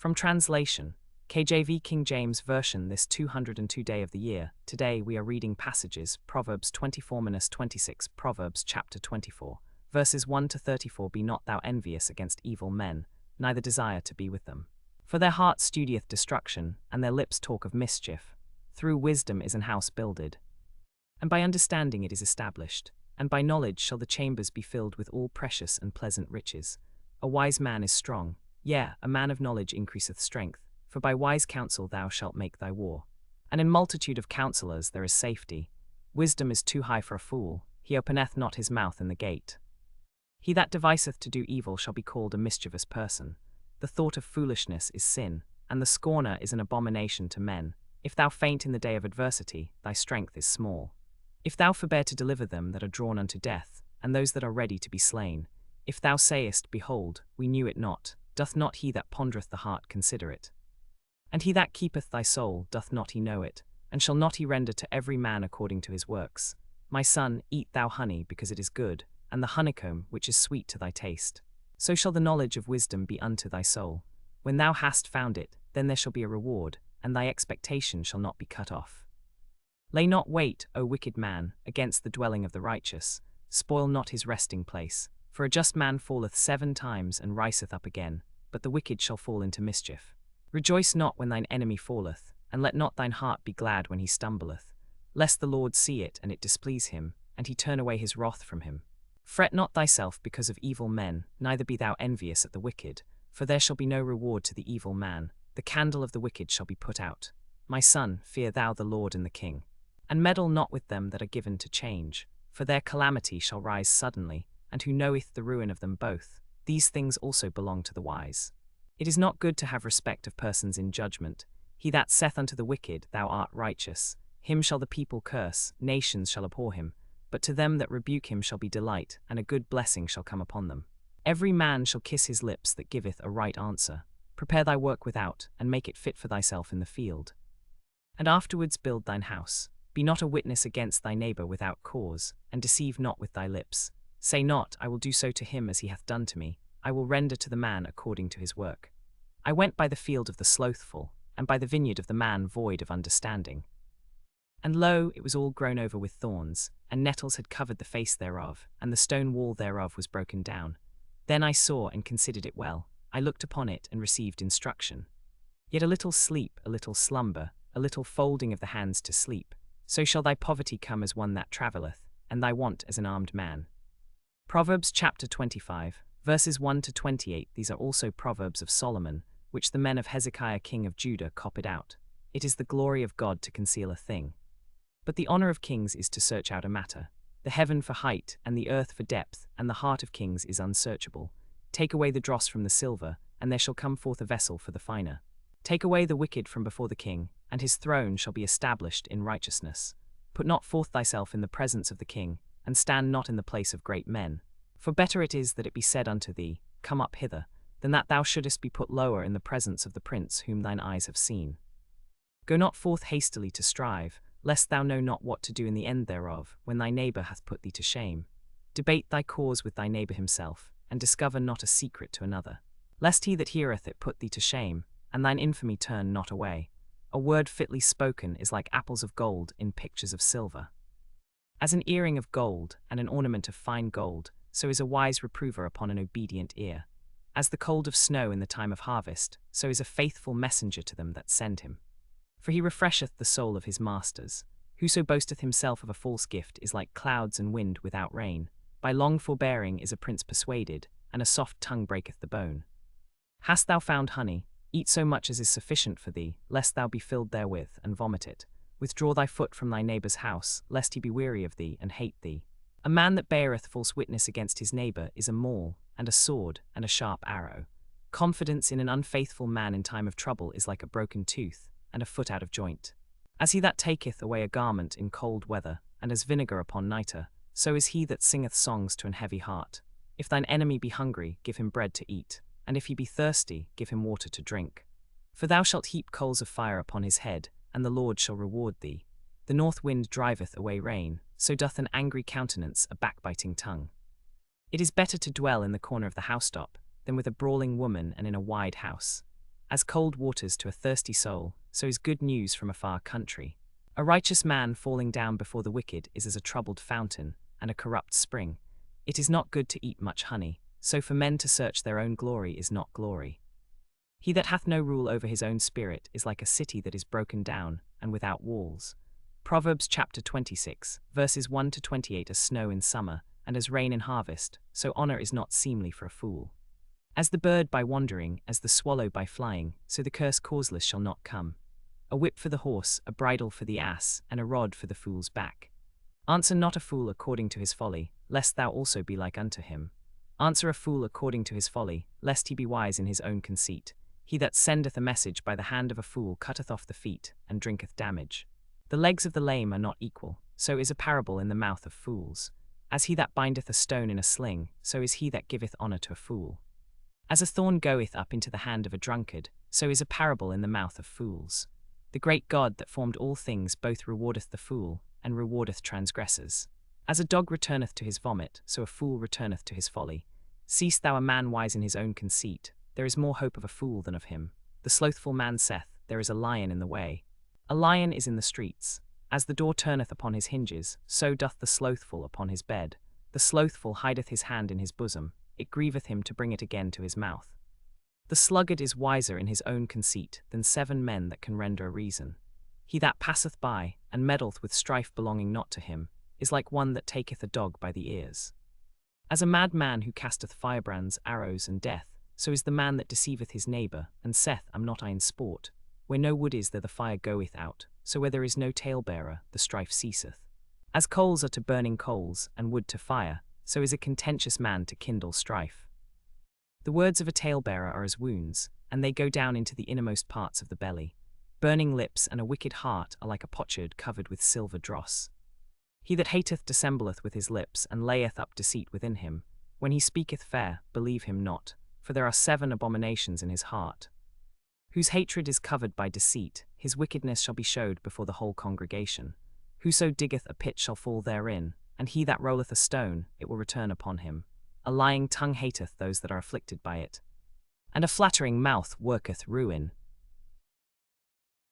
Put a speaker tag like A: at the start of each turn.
A: From translation, KJV King James Version, this 202 day of the year. Today we are reading passages, Proverbs 24-26, Proverbs chapter 24, verses 1 to 34. Be not thou envious against evil men, neither desire to be with them. For their heart studieth destruction, and their lips talk of mischief. Through wisdom is an house builded, and by understanding it is established, and by knowledge shall the chambers be filled with all precious and pleasant riches. A wise man is strong, yea, a man of knowledge increaseth strength. For by wise counsel thou shalt make thy war. And in multitude of counselors there is safety. Wisdom is too high for a fool, he openeth not his mouth in the gate. He that deviseth to do evil shall be called a mischievous person. The thought of foolishness is sin, and the scorner is an abomination to men. If thou faint in the day of adversity, thy strength is small. If thou forbear to deliver them that are drawn unto death, and those that are ready to be slain, if thou sayest, Behold, we knew it not, doth not he that pondereth the heart consider it? And he that keepeth thy soul, doth not he know it? And shall not he render to every man according to his works? My son, eat thou honey, because it is good, and the honeycomb, which is sweet to thy taste. So shall the knowledge of wisdom be unto thy soul. When thou hast found it, then there shall be a reward, and thy expectation shall not be cut off. Lay not wait, O wicked man, against the dwelling of the righteous. Spoil not his resting place. For a just man falleth 7 times and riseth up again, but the wicked shall fall into mischief. Rejoice not when thine enemy falleth, and let not thine heart be glad when he stumbleth, lest the Lord see it and it displease him, and he turn away his wrath from him. Fret not thyself because of evil men, neither be thou envious at the wicked, for there shall be no reward to the evil man. The candle of the wicked shall be put out. My son, fear thou the Lord and the king. And meddle not with them that are given to change, for their calamity shall rise suddenly, and who knoweth the ruin of them both? These things also belong to the wise. It is not good to have respect of persons in judgment. He that saith unto the wicked, Thou art righteous, him shall the people curse, nations shall abhor him, but to them that rebuke him shall be delight, and a good blessing shall come upon them. Every man shall kiss his lips that giveth a right answer. Prepare thy work without, and make it fit for thyself in the field. And afterwards build thine house. Be not a witness against thy neighbor without cause, and deceive not with thy lips. Say not, I will do so to him as he hath done to me. I will render to the man according to his work. I went by the field of the slothful, and by the vineyard of the man void of understanding. And lo, it was all grown over with thorns, and nettles had covered the face thereof, and the stone wall thereof was broken down. Then I saw and considered it well. I looked upon it and received instruction. Yet a little sleep, a little slumber, a little folding of the hands to sleep. So shall thy poverty come as one that travelleth, and thy want as an armed man. Proverbs chapter 25. Verses 1 to 28. These are also Proverbs of Solomon, which the men of Hezekiah king of Judah copied out. It is the glory of God to conceal a thing, but the honor of kings is to search out a matter. The heaven for height, and the earth for depth, and the heart of kings is unsearchable. Take away the dross from the silver, and there shall come forth a vessel for the finer. Take away the wicked from before the king, and his throne shall be established in righteousness. Put not forth thyself in the presence of the king, and stand not in the place of great men. For better it is that it be said unto thee, Come up hither, than that thou shouldest be put lower in the presence of the prince whom thine eyes have seen. Go not forth hastily to strive, lest thou know not what to do in the end thereof, when thy neighbor hath put thee to shame. Debate thy cause with thy neighbor himself, and discover not a secret to another. Lest he that heareth it put thee to shame, and thine infamy turn not away. A word fitly spoken is like apples of gold in pictures of silver. As an earring of gold, and an ornament of fine gold, so is a wise reprover upon an obedient ear. As the cold of snow in the time of harvest, so is a faithful messenger to them that send him. For he refresheth the soul of his masters. Whoso boasteth himself of a false gift is like clouds and wind without rain. By long forbearing is a prince persuaded, and a soft tongue breaketh the bone. Hast thou found honey? Eat so much as is sufficient for thee, lest thou be filled therewith, and vomit it. Withdraw thy foot from thy neighbor's house, lest he be weary of thee, and hate thee. A man that beareth false witness against his neighbor is a maul, and a sword, and a sharp arrow. Confidence in an unfaithful man in time of trouble is like a broken tooth, and a foot out of joint. As he that taketh away a garment in cold weather, and as vinegar upon nitre, so is he that singeth songs to an heavy heart. If thine enemy be hungry, give him bread to eat, and if he be thirsty, give him water to drink. For thou shalt heap coals of fire upon his head, and the Lord shall reward thee. The north wind driveth away rain, so doth an angry countenance a backbiting tongue. It is better to dwell in the corner of the housetop, than with a brawling woman and in a wide house. As cold waters to a thirsty soul, so is good news from a far country. A righteous man falling down before the wicked is as a troubled fountain, and a corrupt spring. It is not good to eat much honey, so for men to search their own glory is not glory. He that hath no rule over his own spirit is like a city that is broken down, and without walls. Proverbs chapter 26, verses 1 to 28. As snow in summer, and as rain in harvest, so honor is not seemly for a fool. As the bird by wandering, as the swallow by flying, so the curse causeless shall not come. A whip for the horse, a bridle for the ass, and a rod for the fool's back. Answer not a fool according to his folly, lest thou also be like unto him. Answer a fool according to his folly, lest he be wise in his own conceit. He that sendeth a message by the hand of a fool cutteth off the feet, and drinketh damage. The legs of the lame are not equal, so is a parable in the mouth of fools. As he that bindeth a stone in a sling, so is he that giveth honor to a fool. As a thorn goeth up into the hand of a drunkard, so is a parable in the mouth of fools. The great God that formed all things both rewardeth the fool, and rewardeth transgressors. As a dog returneth to his vomit, so a fool returneth to his folly. Seest thou a man wise in his own conceit? There is more hope of a fool than of him. The slothful man saith, there is a lion in the way. A lion is in the streets. As the door turneth upon his hinges, so doth the slothful upon his bed. The slothful hideth his hand in his bosom, it grieveth him to bring it again to his mouth. The sluggard is wiser in his own conceit than 7 men that can render a reason. He that passeth by, and meddleth with strife belonging not to him, is like one that taketh a dog by the ears. As a mad man who casteth firebrands, arrows, and death, so is the man that deceiveth his neighbour, and saith, Am not I in sport? Where no wood is there the fire goeth out, so where there is no talebearer, the strife ceaseth. As coals are to burning coals, and wood to fire, so is a contentious man to kindle strife. The words of a talebearer are as wounds, and they go down into the innermost parts of the belly. Burning lips and a wicked heart are like a potsherd covered with silver dross. He that hateth dissembleth with his lips, and layeth up deceit within him. When he speaketh fair, believe him not, for there are 7 abominations in his heart. Whose hatred is covered by deceit, his wickedness shall be showed before the whole congregation. Whoso diggeth a pit shall fall therein, and he that rolleth a stone, it will return upon him. A lying tongue hateth those that are afflicted by it. And a flattering mouth worketh ruin,